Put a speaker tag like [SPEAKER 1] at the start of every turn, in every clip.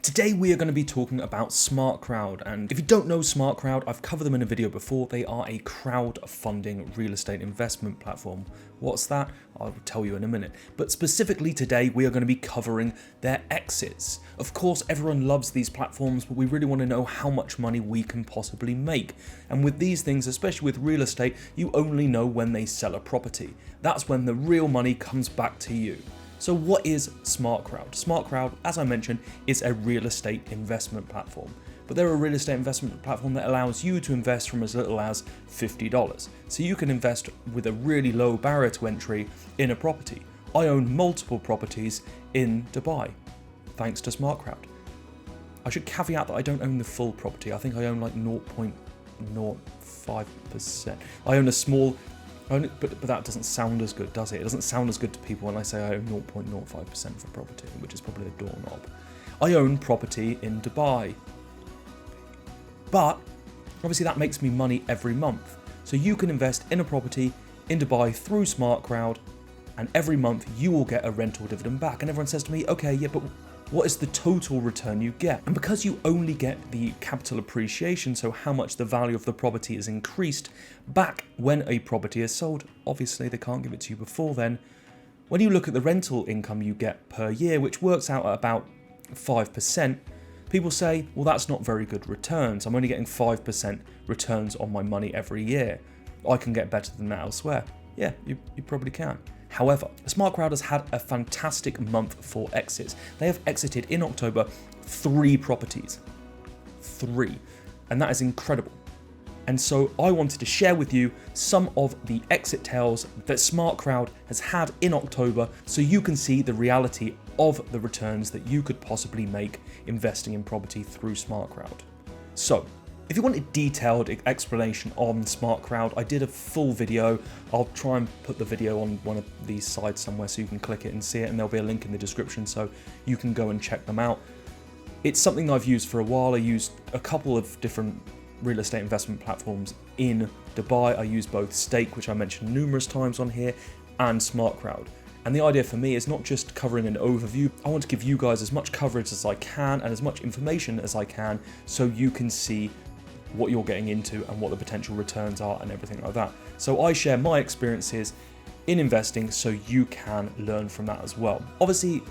[SPEAKER 1] Today we are going to be talking about SmartCrowd, and if you don't know SmartCrowd, I've covered them in a video before. They are a crowdfunding real estate investment platform. What's that? I'll tell you in a minute. But specifically today we are going to be covering their exits. Of course everyone loves these platforms, but we really want to know how much money we can possibly make. And with these things, especially with real estate, you only know when they sell a property. That's when the real money comes back to you. So what is SmartCrowd? SmartCrowd, as I mentioned, is a real estate investment platform. But they're a real estate investment platform that allows you to invest from as little as $50. So you can invest with a really low barrier to entry in a property. I own multiple properties in Dubai, thanks to SmartCrowd. I should caveat that I don't own the full property. I think I own like 0.05%. I own a small... But that doesn't sound as good, does it? It doesn't sound as good to people when I say I own 0.05% of a property, which is probably a doorknob. I own property in Dubai. But obviously that makes me money every month. So you can invest in a property in Dubai through SmartCrowd, and every month you will get a rental dividend back. And everyone says to me, okay, yeah, but what is the total return you get? And because you only get the capital appreciation, so how much the value of the property is increased back when a property is sold, obviously they can't give it to you before then. When you look at the rental income you get per year, which works out at about 5%, people say, well, that's not very good returns. I'm only getting 5% returns on my money every year. I can get better than that elsewhere. Yeah, you probably can. However, SmartCrowd has had a fantastic month for exits. They have exited in October 3 properties. 3. And that is incredible. And so I wanted to share with you some of the exit tales that SmartCrowd has had in October so you can see the reality of the returns that you could possibly make investing in property through SmartCrowd. So, if you want a detailed explanation on SmartCrowd, I did a full video. I'll try and put the video on one of these sides somewhere so you can click it and see it, and there'll be a link in the description so you can go and check them out. It's something I've used for a while. I used a couple of different real estate investment platforms in Dubai. I use both Stake, which I mentioned numerous times on here, and SmartCrowd. And the idea for me is not just covering an overview. I want to give you guys as much coverage as I can and as much information as I can so you can see what you're getting into and what the potential returns are and everything like that. So I share my experiences in investing so you can learn from that as well. Obviously,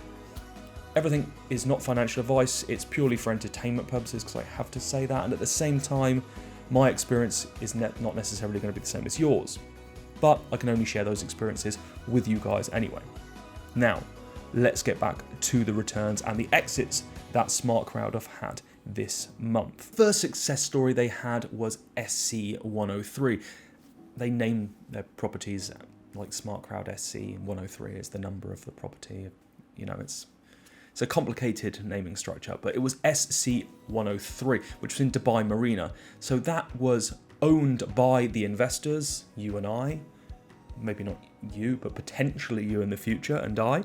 [SPEAKER 1] everything is not financial advice. It's purely for entertainment purposes because I have to say that. And at the same time, my experience is not necessarily going to be the same as yours. But I can only share those experiences with you guys anyway. Now, let's get back to the returns and the exits that SmartCrowd have had this month. First success story they had was SC103. They named their properties like SmartCrowd. SC103 is the number of the property. You know, it's a complicated naming structure, but it was SC103, which was in Dubai Marina. So that was owned by the investors, you and I, maybe not you, but potentially you in the future and I,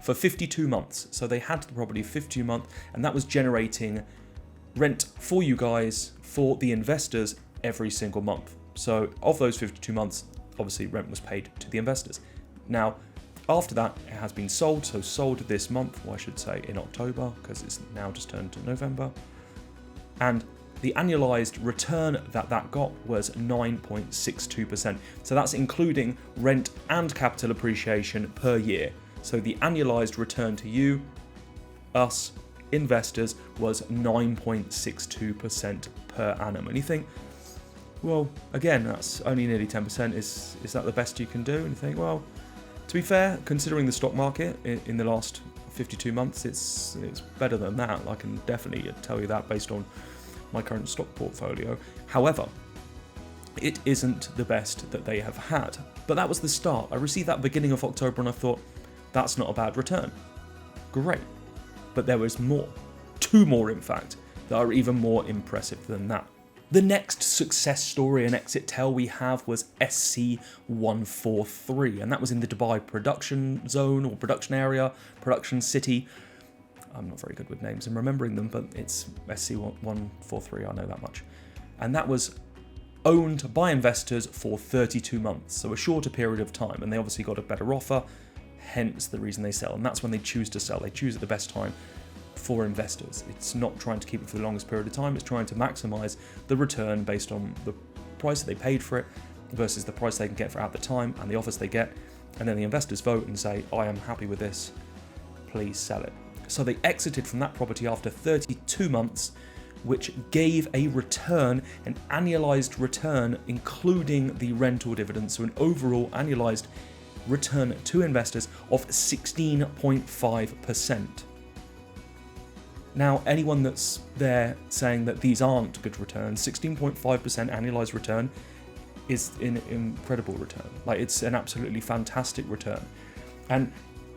[SPEAKER 1] for 52 months. So they had the property 52 months, and that was generating rent for you guys, for the investors, every single month. So of those 52 months, obviously rent was paid to the investors. Now, after that, it has been sold. So sold this month, or I should say in October, because it's now just turned to November. And the annualized return that got was 9.62%. So that's including rent and capital appreciation per year. So the annualized return to you, us, investors, was 9.62% per annum. And you think, well, again, that's only nearly 10%. Is that the best you can do? And you think, well, to be fair, considering the stock market in the last 52 months, it's better than that. I can definitely tell you that based on my current stock portfolio. However, it isn't the best that they have had. But that was the start. I received that beginning of October and I thought, that's not a bad return. Great. But there was more. 2 more, in fact, that are even more impressive than that. The next success story and exit tale we have was SC143, and that was in the Dubai production zone or production area, production city. I'm not very good with names and remembering them, but it's SC143, I know that much. And that was owned by investors for 32 months, so a shorter period of time, and they obviously got a better offer, hence the reason they sell. And that's when they choose to sell. They choose at the best time for investors. It's not trying to keep it for the longest period of time. It's trying to maximize the return based on the price that they paid for it versus the price they can get for it at the time and the offers they get. And then the investors vote and say, I am happy with this, please sell it. So they exited from that property after 32 months, which gave a return, an annualized return, including the rental dividends. So an overall annualized return to investors of 16.5%. Now, anyone that's there saying that these aren't good returns, 16.5% annualized return is an incredible return. Like, it's an absolutely fantastic return. And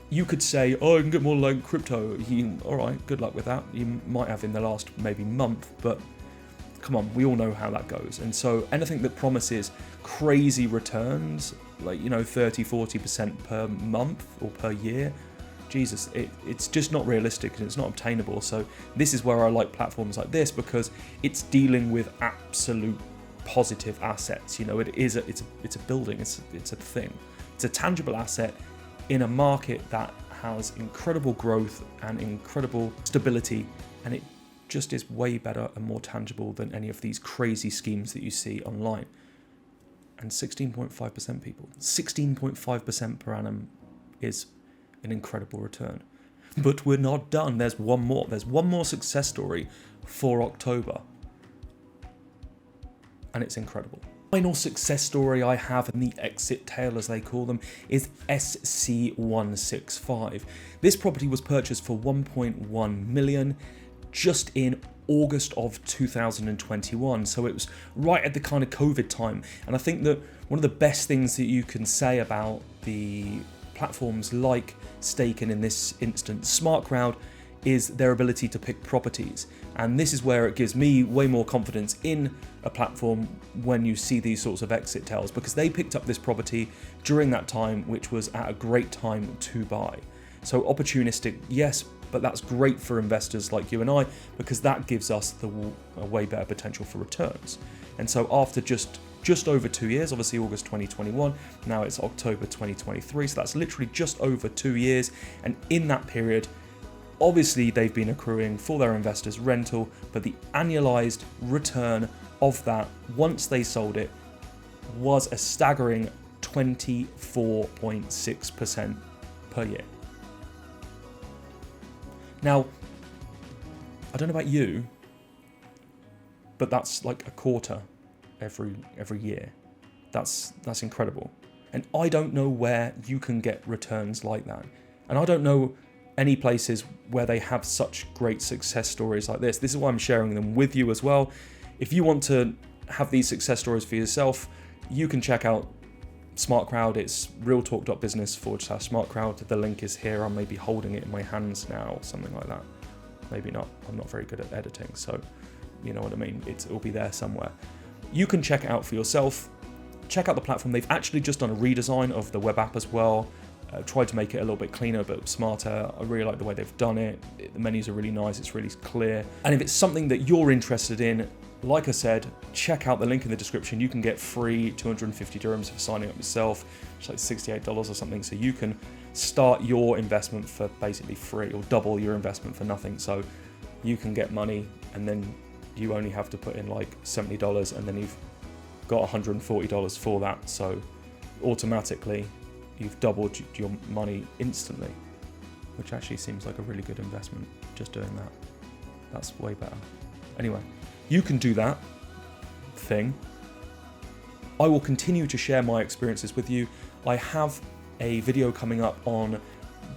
[SPEAKER 1] you could say, oh, I can get more like crypto. All right, good luck with that. You might have in the last maybe month, but come on, we all know how that goes. And so anything that promises crazy returns, like, 30, 40% per month or per year, Jesus, it's just not realistic and it's not obtainable. So this is where I like platforms like this, because it's dealing with absolute positive assets. It's a building, it's a thing. It's a tangible asset in a market that has incredible growth and incredible stability, and it just is way better and more tangible than any of these crazy schemes that you see online. And 16.5% people, 16.5% per annum is an incredible return. But we're not done. There's one more. There's one more success story for October, and it's incredible. Final success story I have in the exit tale, as they call them, is SC165. This property was purchased for 1.1 million just in August of 2021. So it was right at the kind of COVID time. And I think that one of the best things that you can say about the platforms like Stake and, in this instance, SmartCrowd, is their ability to pick properties. And this is where it gives me way more confidence in a platform when you see these sorts of exit tales, because they picked up this property during that time, which was at a great time to buy. So opportunistic, yes, but that's great for investors like you and I, because that gives us a way better potential for returns. And so after just over 2 years, obviously August 2021, now it's October 2023, so that's literally just over 2 years. And in that period, obviously they've been accruing for their investors rental, but the annualized return of that once they sold it was a staggering 24.6% per year. Now, I don't know about you, but that's like a quarter every year. That's incredible. And I don't know where you can get returns like that. And I don't know any places where they have such great success stories like this. This is why I'm sharing them with you as well. If you want to have these success stories for yourself, you can check out SmartCrowd. It's realtalk.business/SmartCrowd. The link is here. I may be holding it in my hands now, or something like that. Maybe not. I'm not very good at editing, so you know what I mean. It'll be there somewhere. You can check it out for yourself. Check out the platform. They've actually just done a redesign of the web app as well. Tried to make it a little bit cleaner, but smarter. I really like the way they've done it. The menus are really nice. It's really clear. And if it's something that you're interested in, like I said, check out the link in the description. You can get free 250 dirhams for signing up yourself. It's like $68 or something. So you can start your investment for basically free, or double your investment for nothing. So you can get money, and then you only have to put in like $70, and then you've got $140 for that. So automatically you've doubled your money instantly, which actually seems like a really good investment, just doing that. That's way better. Anyway, you can do that thing. I will continue to share my experiences with you. I have a video coming up on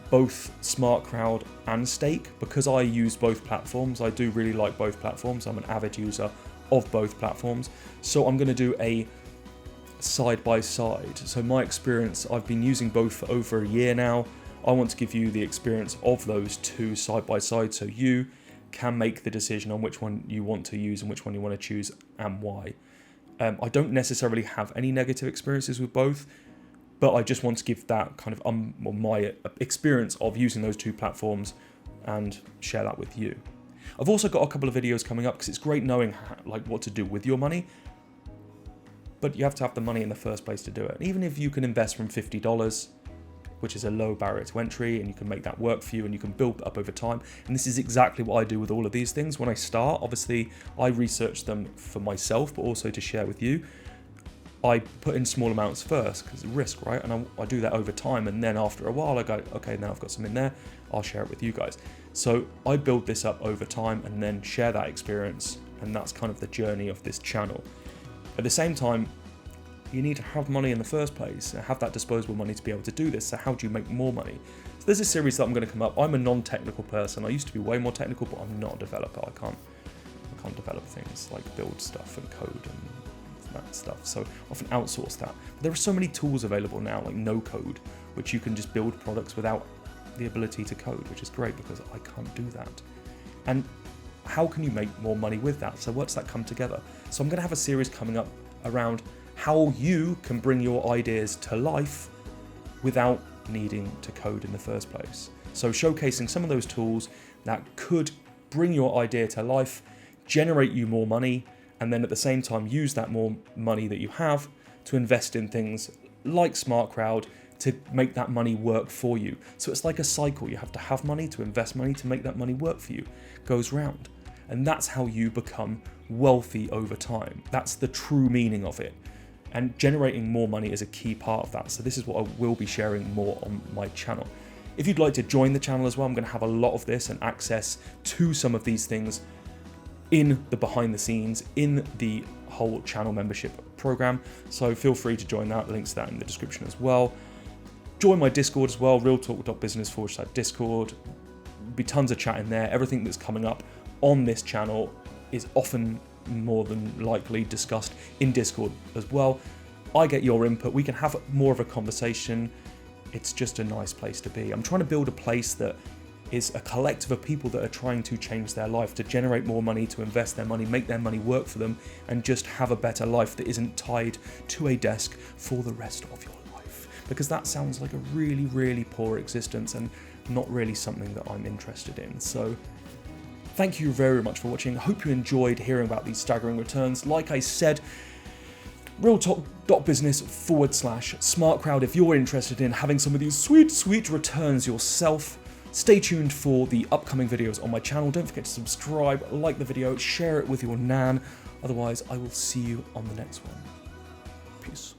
[SPEAKER 1] both SmartCrowd and Stake, because I use both platforms. I do really like both platforms. I'm an avid user of both platforms. So I'm going to do a side by side. So my experience, I've been using both for over a year now. I want to give you the experience of those two side by side, so you can make the decision on which one you want to use and which one you want to choose and why. I don't necessarily have any negative experiences with both, but I just want to give that kind of my experience of using those two platforms and share that with you. I've also got a couple of videos coming up, because it's great knowing what to do with your money, but you have to have the money in the first place to do it. And even if you can invest from $50, which is a low barrier to entry, and you can make that work for you and you can build up over time. And this is exactly what I do with all of these things. When I start, obviously I research them for myself, but also to share with you. I put in small amounts first because it's risk, right? And I do that over time, and then after a while I go, okay, now I've got some in there, I'll share it with you guys. So I build this up over time and then share that experience, and that's kind of the journey of this channel. At the same time, you need to have money in the first place and have that disposable money to be able to do this. So how do you make more money? So there's a series that I'm going to come up. I'm a non-technical person. I used to be way more technical, but I'm not a developer. I can't develop things like build stuff and code and that stuff. So I often outsource that. But there are so many tools available now, like no code, which you can just build products without the ability to code, which is great because I can't do that. And how can you make more money with that? So what's that come together? So I'm going to have a series coming up around how you can bring your ideas to life without needing to code in the first place. So showcasing some of those tools that could bring your idea to life, generate you more money, and then at the same time use that more money that you have to invest in things like SmartCrowd to make that money work for you. So it's like a cycle. You have to have money to invest money to make that money work for you. It goes round. And that's how you become wealthy over time. That's the true meaning of it. And generating more money is a key part of that. So this is what I will be sharing more on my channel. If you'd like to join the channel as well, I'm going to have a lot of this and access to some of these things in the behind the scenes, in the whole channel membership program. So feel free to join that. Links to that in the description as well. Join my Discord as well, realtalk.business/Discord. Be tons of chat in there. Everything that's coming up on this channel is often more than likely discussed in Discord as well. I get your input. We can have more of a conversation. It's just a nice place to be. I'm trying to build a place that is a collective of people that are trying to change their life, to generate more money, to invest their money, make their money work for them, and just have a better life that isn't tied to a desk for the rest of your life. Because that sounds like a really, really poor existence and not really something that I'm interested in. So thank you very much for watching. I hope you enjoyed hearing about these staggering returns. Like I said, realtalk.business/SmartCrowd if you're interested in having some of these sweet, sweet returns yourself. Stay tuned for the upcoming videos on my channel. Don't forget to subscribe, like the video, share it with your nan. Otherwise, I will see you on the next one. Peace.